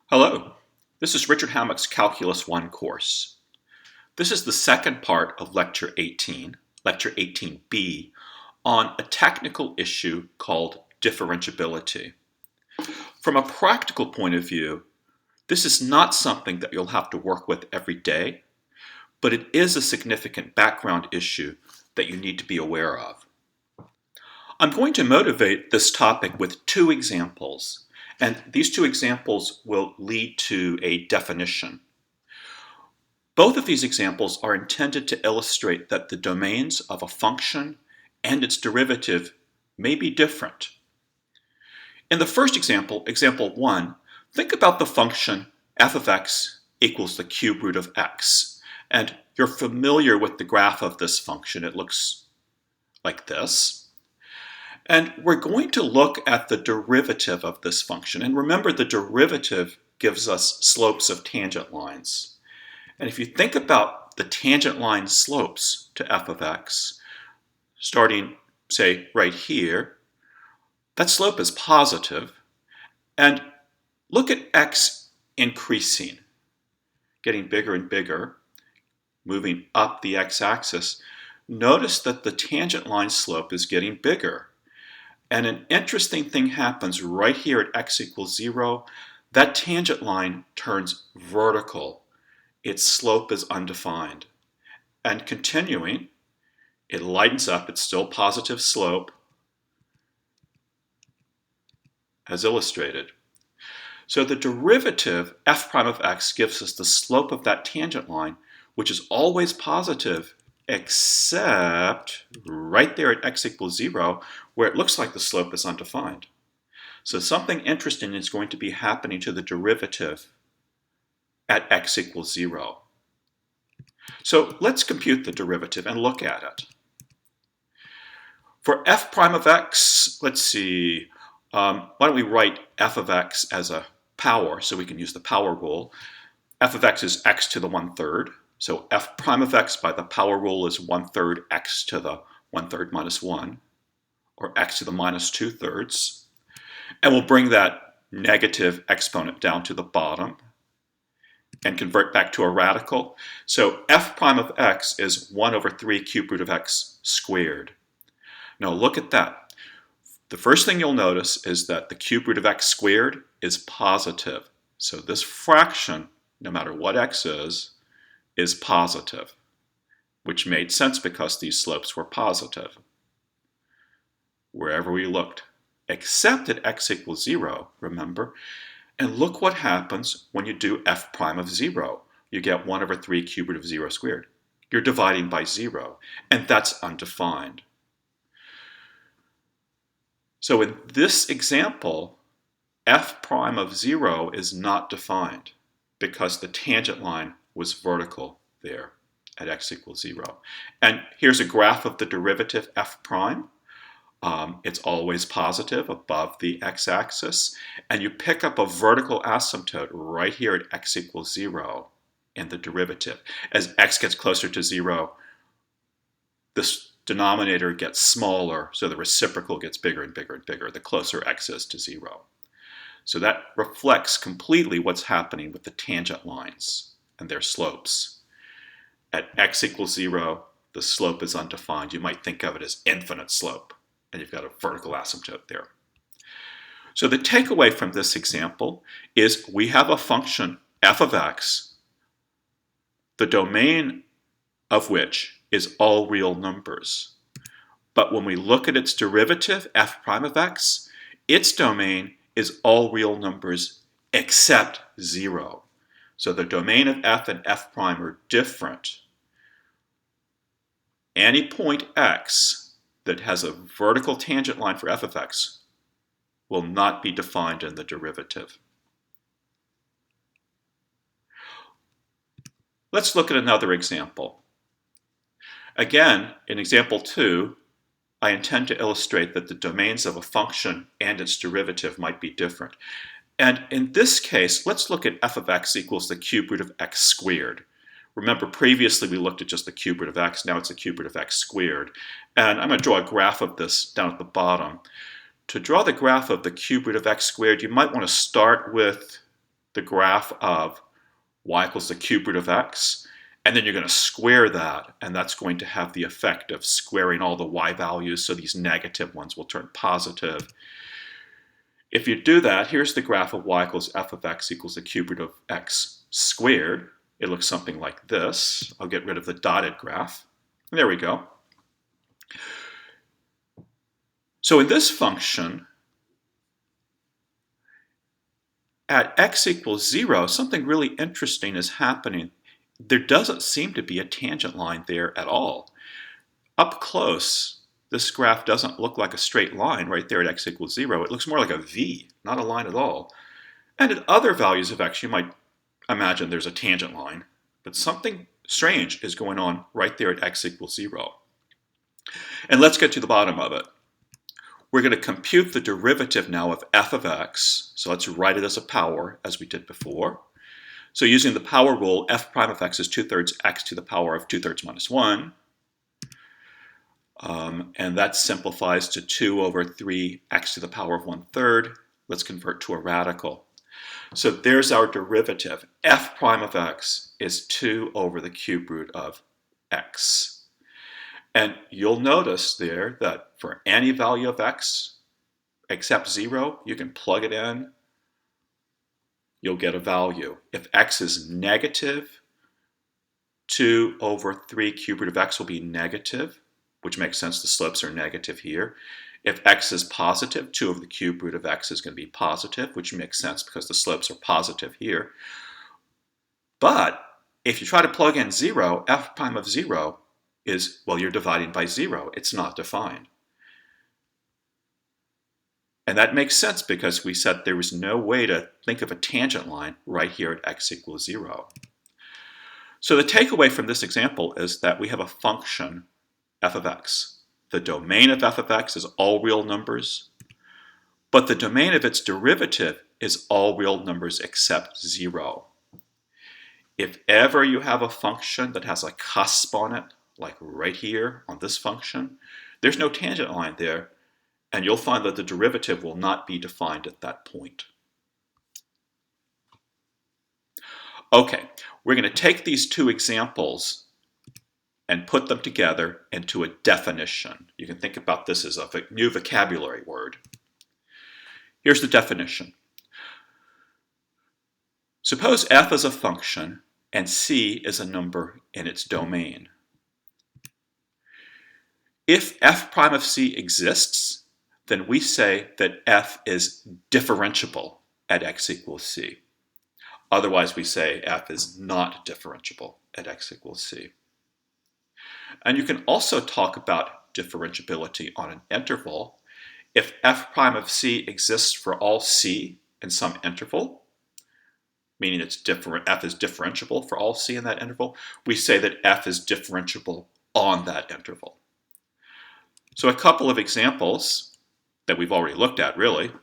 Hello, this is Richard Hammock's Calculus 1 course. This is the second part of Lecture 18, Lecture 18b, on a technical issue called differentiability. From a practical point of view, this is not something that you'll have to work with every day, but it is a significant background issue that you need to be aware of. I'm going to motivate this topic with two examples, and these two examples will lead to a definition. Both of these examples are intended to illustrate that the domains of a function and its derivative may be different. In the first example, example 1, think about the function f of x equals the cube root of x. And you're familiar with the graph of this function. It looks like this. And we're going to look at the derivative of this function. And remember, the derivative gives us slopes of tangent lines. And if you think about the tangent line slopes to f of x, starting, say, right here, that slope is positive. And look at x increasing, getting bigger and bigger, moving up the x-axis. Notice that the tangent line slope is getting bigger. And an interesting thing happens right here at x equals 0. That tangent line turns vertical. Its slope is undefined. And continuing, it lightens up. It's still positive slope, as illustrated. So the derivative, f prime of x, gives us the slope of that tangent line, which is always positive, except right there at x equals 0, where it looks like the slope is undefined. So something interesting is going to be happening to the derivative at x equals 0. So let's compute the derivative and look at it. For f prime of x, let's see, why don't we write f of x as a power, so we can use the power rule. F of x is x to the 1/3. So f prime of x by the power rule is 1/3 x to the 1/3 minus 1, or x to the minus 2/3. And we'll bring that negative exponent down to the bottom and convert back to a radical. So f prime of x is 1/3 cube root of x squared. Now look at that. The first thing you'll notice is that the cube root of x squared is positive. So this fraction, no matter what x is positive, which made sense because these slopes were positive wherever we looked, except at x equals 0, remember? And look what happens when you do f prime of 0. You get 1/3 cube root of 0 squared. You're dividing by 0, and that's undefined. So in this example, f prime of 0 is not defined because the tangent line was vertical there at x equals 0. And here's a graph of the derivative f prime. It's always positive above the x-axis. And you pick up a vertical asymptote right here at x equals 0 in the derivative. As x gets closer to 0, this denominator gets smaller, so the reciprocal gets bigger and bigger and bigger the closer x is to 0. So that reflects completely what's happening with the tangent lines and their slopes. At x equals 0, the slope is undefined. You might think of it as infinite slope, and you've got a vertical asymptote there. So the takeaway from this example is we have a function f of x, the domain of which is all real numbers. But when we look at its derivative, f prime of x, its domain is all real numbers except 0. So the domain of f and f prime are different. Any point x that has a vertical tangent line for f of x will not be defined in the derivative. Let's look at another example. Again, in example 2, I intend to illustrate that the domains of a function and its derivative might be different. And in this case, let's look at f of x equals the cube root of x squared. Remember, previously we looked at just the cube root of x. Now it's the cube root of x squared. And I'm going to draw a graph of this down at the bottom. To draw the graph of the cube root of x squared, you might want to start with the graph of y equals the cube root of x, and then you're going to square that, and that's going to have the effect of squaring all the y values, so these negative ones will turn positive. If you do that, here's the graph of y equals f of x equals the cube root of x squared. It looks something like this. I'll get rid of the dotted graph. There we go. So in this function, at x equals 0, something really interesting is happening. There doesn't seem to be a tangent line there at all. Up close, this graph doesn't look like a straight line right there at x equals 0. It looks more like a V, not a line at all. And at other values of x, you might imagine there's a tangent line, but something strange is going on right there at x equals 0. And let's get to the bottom of it. We're going to compute the derivative now of f of x, so let's write it as a power, as we did before. So using the power rule, f prime of x is 2/3 x to the power of 2/3 minus 1. And that simplifies to 2/3 x to the power of 1/3. Let's convert to a radical. So there's our derivative. F prime of x is 2 over the cube root of x. And you'll notice there that for any value of x except 0, you can plug it in. You'll get a value. If x is negative, 2/3 cube root of x will be negative, which makes sense. The slopes are negative here. If x is positive, 2 over the cube root of x is going to be positive, which makes sense because the slopes are positive here. But if you try to plug in 0, f prime of 0 is, well, you're dividing by 0. It's not defined. And that makes sense because we said there was no way to think of a tangent line right here at x equals 0. So the takeaway from this example is that we have a function, f of x. The domain of f of x is all real numbers, but the domain of its derivative is all real numbers except 0. If ever you have a function that has a cusp on it, like right here on this function, there's no tangent line there, and you'll find that the derivative will not be defined at that point. Okay, we're going to take these two examples and put them together into a definition. You can think about this as a new vocabulary word. Here's the definition. Suppose f is a function and c is a number in its domain. If f prime of c exists, then we say that f is differentiable at x equals c. Otherwise, we say f is not differentiable at x equals c. And you can also talk about differentiability on an interval. If f prime of c exists for all c in some interval, meaning f is differentiable for all c in that interval, we say that f is differentiable on that interval. So a couple of examples that we've already looked at, really.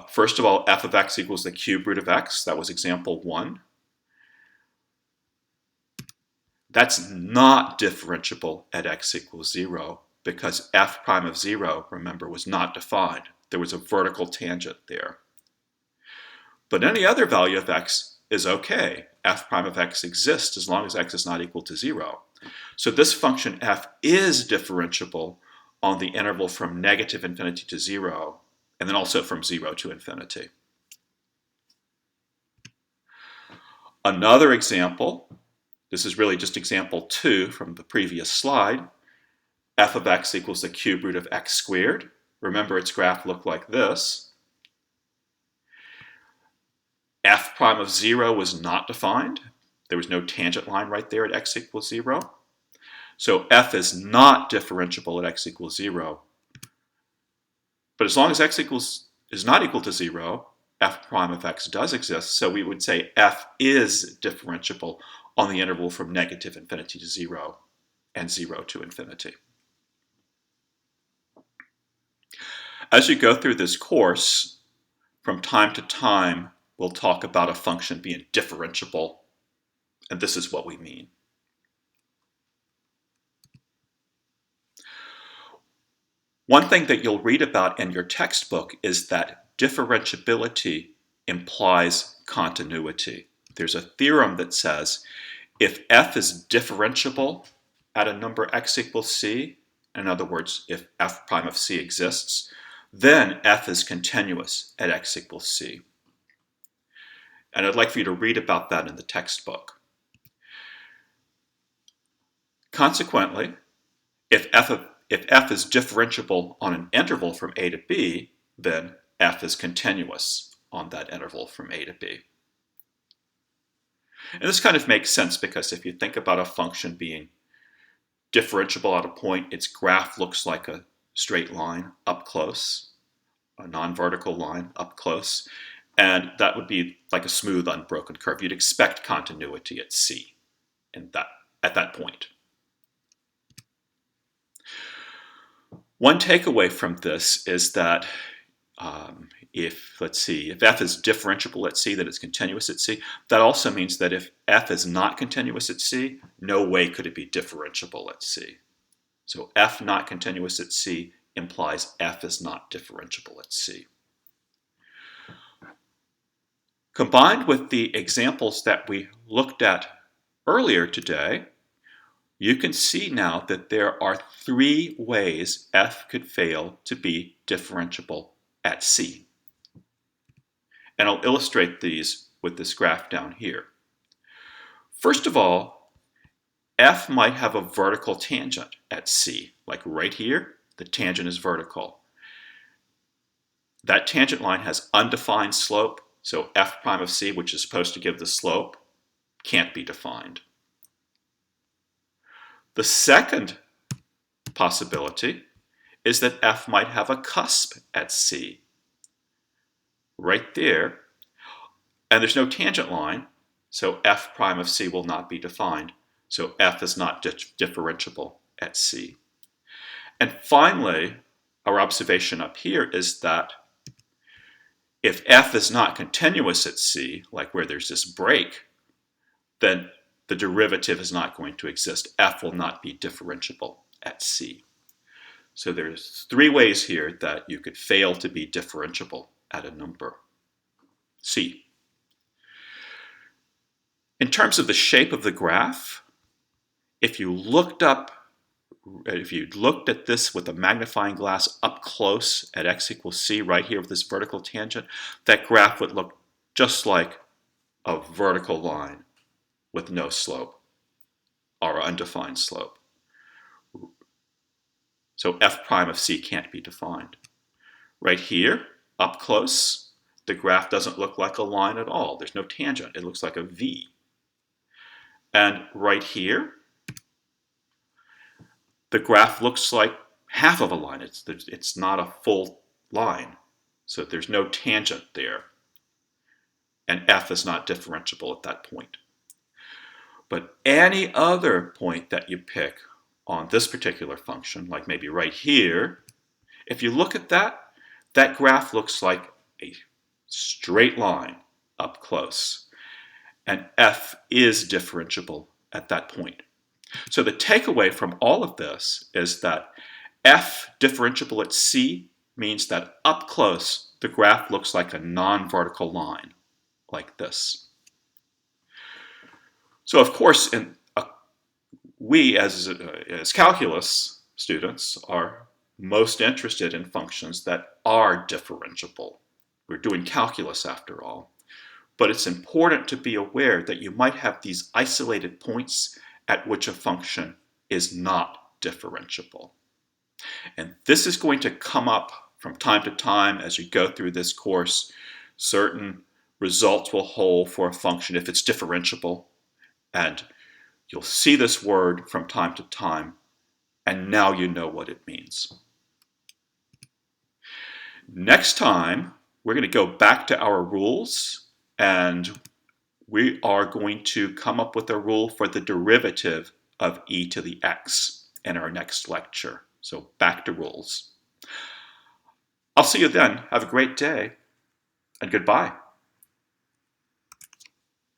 First of all, f of x equals the cube root of x. That was example 1. That's not differentiable at x equals 0 because f prime of 0, remember, was not defined. There was a vertical tangent there. But any other value of x is okay. F prime of x exists as long as x is not equal to 0. So this function f is differentiable on the interval from negative infinity to 0, and then also from 0 to infinity. Another example, this is really just example 2 from the previous slide. F of x equals the cube root of x squared. Remember, its graph looked like this. F prime of 0 was not defined. There was no tangent line right there at x equals 0. So f is not differentiable at x equals 0. But as long as x is not equal to 0, f prime of x does exist. So we would say f is differentiable on the interval from negative infinity to 0 and 0 to infinity. As you go through this course, from time to time, we'll talk about a function being differentiable, and this is what we mean. One thing that you'll read about in your textbook is that differentiability implies continuity. There's a theorem that says if f is differentiable at a number x equals c, in other words, if f prime of c exists, then f is continuous at x equals c. And I'd like for you to read about that in the textbook. Consequently, if f is differentiable on an interval from a to b, then f is continuous on that interval from a to b. And this kind of makes sense because if you think about a function being differentiable at a point, its graph looks like a straight line up close, a non-vertical line up close, and that would be like a smooth, unbroken curve. You'd expect continuity at c at that point. One takeaway from this is that if f is differentiable at c, that it's continuous at c, that also means that if f is not continuous at c, no way could it be differentiable at c. So f not continuous at c implies f is not differentiable at c. Combined with the examples that we looked at earlier today, you can see now that there are 3 ways f could fail to be differentiable at c. And I'll illustrate these with this graph down here. First of all, f might have a vertical tangent at c. Like right here, the tangent is vertical. That tangent line has undefined slope, so f prime of c, which is supposed to give the slope, can't be defined. The second possibility is that f might have a cusp at c. Right there, and there's no tangent line, so f prime of c will not be defined, so f is not differentiable at c. And finally, our observation up here is that if f is not continuous at c, like where there's this break, then the derivative is not going to exist. F will not be differentiable at c. So there's 3 ways here that you could fail to be differentiable at a number c. In terms of the shape of the graph, if you looked at this with a magnifying glass up close at x equals c, right here with this vertical tangent, that graph would look just like a vertical line with no slope or undefined slope. So f prime of c can't be defined. Right here, up close, the graph doesn't look like a line at all. There's no tangent. It looks like a V. And right here, the graph looks like half of a line. It's not a full line. So there's no tangent there. And f is not differentiable at that point. But any other point that you pick on this particular function, like maybe right here, if you look at that, that graph looks like a straight line up close. And f is differentiable at that point. So the takeaway from all of this is that f differentiable at c means that up close, the graph looks like a non-vertical line, like this. So of course, we as calculus students are most interested in functions that are differentiable. We're doing calculus after all. But it's important to be aware that you might have these isolated points at which a function is not differentiable. And this is going to come up from time to time as you go through this course. Certain results will hold for a function if it's differentiable. And you'll see this word from time to time, and now you know what it means. Next time, we're going to go back to our rules, and we are going to come up with a rule for the derivative of e to the x in our next lecture. So back to rules. I'll see you then. Have a great day, and goodbye.